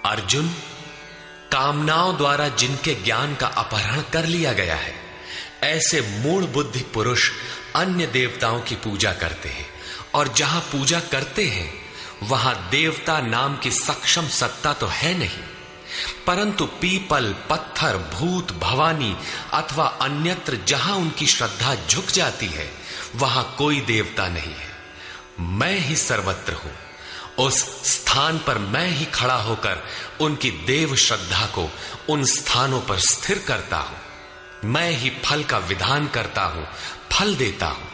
अर्जुन, कामनाओं द्वारा जिनके ज्ञान का अपहरण कर लिया गया है, ऐसे मूढ़ बुद्धि पुरुष अन्य देवताओं की पूजा करते हैं, और जहां पूजा करते हैं वहां देवता नाम की सक्षम सत्ता तो है नहीं, परंतु पीपल, पत्थर, भूत, भवानी अथवा अन्यत्र जहां उनकी श्रद्धा झुक जाती है वहां कोई देवता नहीं है। मैं ही सर्वत्र हूं। उस स्थान पर मैं ही खड़ा होकर उनकी देव श्रद्धा को उन स्थानों पर स्थिर करता हूं। मैं ही फल का विधान करता हूं, फल देता हूं।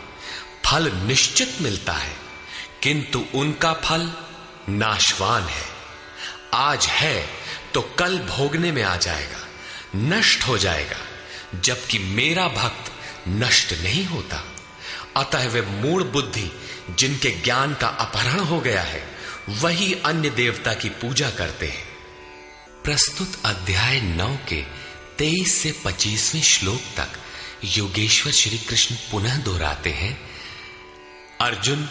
फल निश्चित मिलता है, किंतु उनका फल नाशवान है। आज है तो कल भोगने में आ जाएगा, नष्ट हो जाएगा, जबकि मेरा भक्त नष्ट नहीं होता। अतः वे मूढ़ बुद्धि जिनके ज्ञान का अपहरण हो गया है वही अन्य देवता की पूजा करते हैं। प्रस्तुत अध्याय 9 के 23 से 25वें श्लोक तक योगेश्वर श्री कृष्ण पुनः दोहराते हैं, अर्जुन,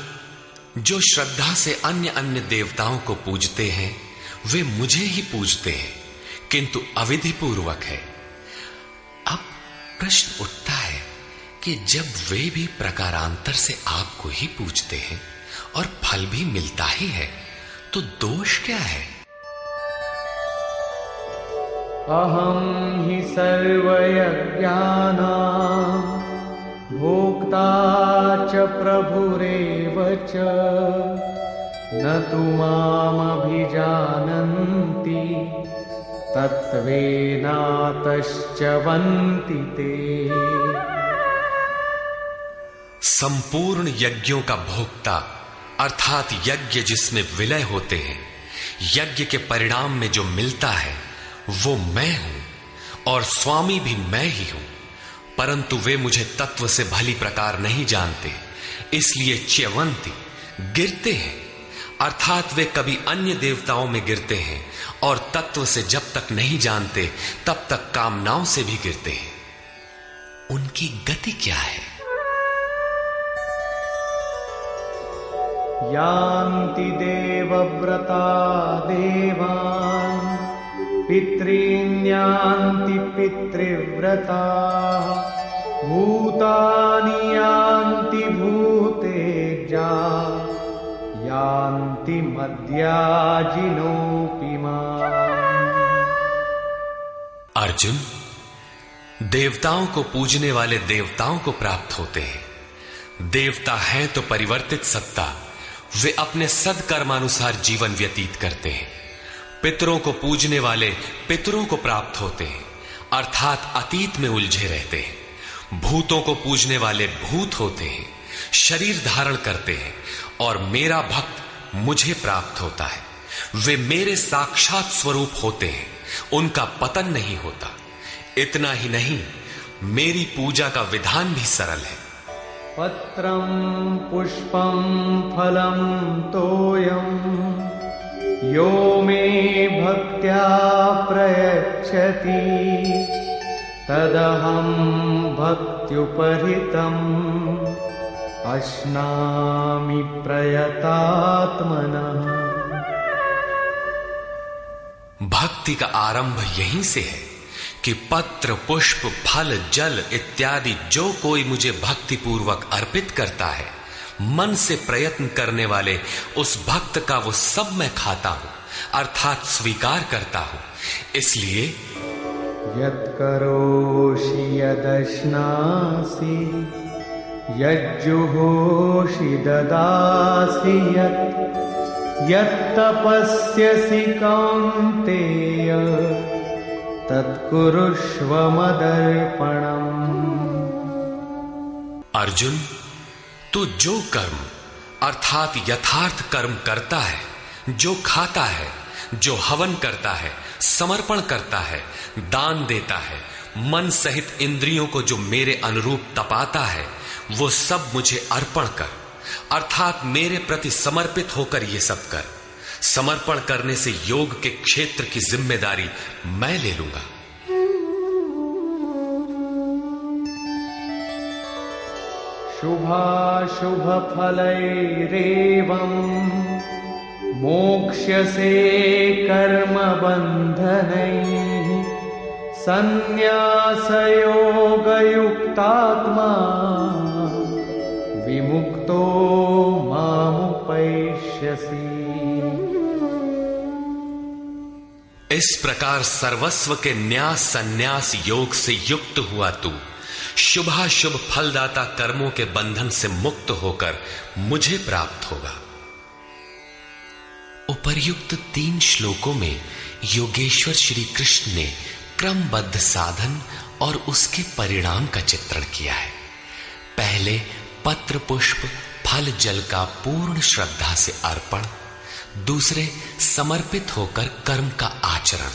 जो श्रद्धा से अन्य अन्य देवताओं को पूजते हैं वे मुझे ही पूजते हैं, किंतु अविधि पूर्वक है। अब प्रश्न उठता है कि जब वे भी प्रकारांतर से आपको ही पूजते हैं और फल भी मिलता ही है, तो दोष क्या है? अहं हि सर्वयज्ञानां भोक्ता च प्रभुरेव च न तु मामभिजानन्ति तत्त्वेनातश्च वन्ति ते। संपूर्ण यज्ञों का भोक्ता अर्थात यज्ञ जिसमें विलय होते हैं, यज्ञ के परिणाम में जो मिलता है वो मैं हूं और स्वामी भी मैं ही हूं, परंतु वे मुझे तत्व से भली प्रकार नहीं जानते, इसलिए च्यवंती गिरते हैं, अर्थात वे कभी अन्य देवताओं में गिरते हैं और तत्व से जब तक नहीं जानते तब तक कामनाओं से भी गिरते हैं। उनकी गति क्या है? यान्ति देवव्रता देवान् पितॄन् यान्ति पितृव्रता भूतानि यान्ति भूतेजा यान्ति मद्याजिनोऽपि माम्। अर्जुन, देवताओं को पूजने वाले देवताओं को प्राप्त होते हैं। देवता हैं तो परिवर्तित सत्ता, वे अपने सदकर्मानुसार जीवन व्यतीत करते हैं। पितरों को पूजने वाले पितरों को प्राप्त होते हैं, अर्थात अतीत में उलझे रहते हैं। भूतों को पूजने वाले भूत होते हैं, शरीर धारण करते हैं, और मेरा भक्त मुझे प्राप्त होता है। वे मेरे साक्षात स्वरूप होते हैं, उनका पतन नहीं होता। इतना ही नहीं, मेरी पूजा का विधान भी सरल है। पत्रं पुष्पं फलं तोयं यो मे भक्त्या प्रयच्छति तदहं भक्त्युपहृतम् अश्नामि प्रयतात्मनः। भक्ति का आरंभ यहीं से है कि पत्र, पुष्प, फल, जल इत्यादि जो कोई मुझे भक्ति पूर्वक अर्पित करता है, मन से प्रयत्न करने वाले उस भक्त का वो सब मैं खाता हूं, अर्थात स्वीकार करता हूं। इसलिए यत्करोषि यदश्नासि यज्जुहोषि ददासि यत्तपस्यसि कौन्तेय तत्कुरुष्व मदर्पणम्। अर्जुन, तू जो कर्म अर्थात यथार्थ कर्म करता है, जो खाता है, जो हवन करता है, समर्पण करता है, दान देता है, मन सहित इंद्रियों को जो मेरे अनुरूप तपाता है, वो सब मुझे अर्पण कर, अर्थात मेरे प्रति समर्पित होकर ये सब कर। समर्पण करने से योग के क्षेत्र की जिम्मेदारी मैं ले लूंगा। शुभाशुभ फलैरेवं मोक्ष्यसे कर्मबन्धनैः सन्न्यासयोगयुक्तात्मा विमुक्तो मामुपैष्यसि। इस प्रकार सर्वस्व के न्यास संन्यास योग से युक्त हुआ तू शुभाशुभ फलदाता कर्मों के बंधन से मुक्त होकर मुझे प्राप्त होगा। उपर्युक्त 3 श्लोकों में योगेश्वर श्री कृष्ण ने क्रमबद्ध साधन और उसके परिणाम का चित्रण किया है। पहले पत्र पुष्प फल जल का पूर्ण श्रद्धा से अर्पण, दूसरे समर्पित होकर कर्म का आचरण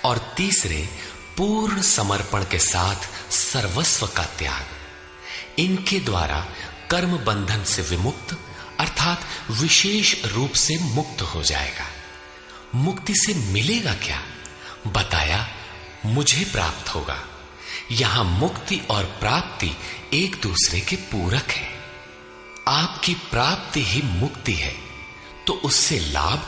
और तीसरे पूर्ण समर्पण के साथ सर्वस्व का त्याग। इनके द्वारा कर्म बंधन से विमुक्त अर्थात विशेष रूप से मुक्त हो जाएगा। मुक्ति से मिलेगा क्या? बताया मुझे प्राप्त होगा। यहां मुक्ति और प्राप्ति एक दूसरे के पूरक है। आपकी प्राप्ति ही मुक्ति है, तो उससे लाभ